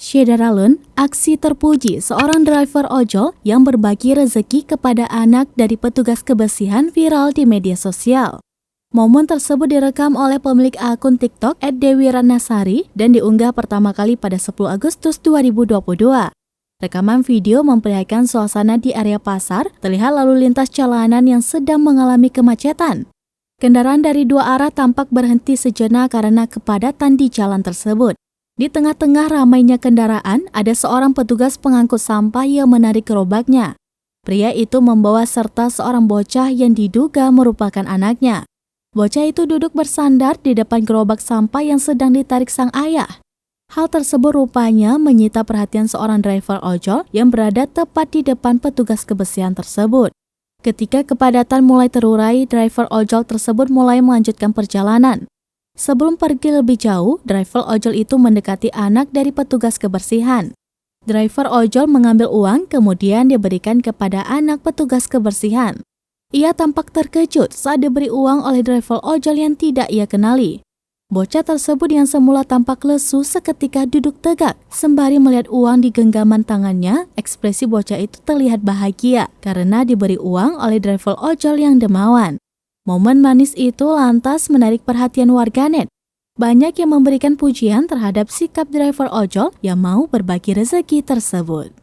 Syederalun, aksi terpuji seorang driver ojol yang berbagi rezeki kepada anak dari petugas kebersihan viral di media sosial. Momen tersebut direkam oleh pemilik akun TikTok @dewiratnasari dan diunggah pertama kali pada 10 Agustus 2022. Rekaman video memperlihatkan suasana di area pasar, terlihat lalu lintas jalanan yang sedang mengalami kemacetan. Kendaraan dari dua arah tampak berhenti sejenak karena kepadatan di jalan tersebut. Di tengah-tengah ramainya kendaraan, ada seorang petugas pengangkut sampah yang menarik gerobaknya. Pria itu membawa serta seorang bocah yang diduga merupakan anaknya. Bocah itu duduk bersandar di depan gerobak sampah yang sedang ditarik sang ayah. Hal tersebut rupanya menyita perhatian seorang driver ojol yang berada tepat di depan petugas kebersihan tersebut. Ketika kepadatan mulai terurai, driver ojol tersebut mulai melanjutkan perjalanan. Sebelum pergi lebih jauh, driver ojol itu mendekati anak dari petugas kebersihan. Driver ojol mengambil uang, kemudian diberikan kepada anak petugas kebersihan. Ia tampak terkejut saat diberi uang oleh driver ojol yang tidak ia kenali. Bocah tersebut yang semula tampak lesu seketika duduk tegak. Sembari melihat uang di genggaman tangannya, ekspresi bocah itu terlihat bahagia karena diberi uang oleh driver ojol yang dermawan. Momen manis itu lantas menarik perhatian warganet. Banyak yang memberikan pujian terhadap sikap driver ojol yang mau berbagi rezeki tersebut.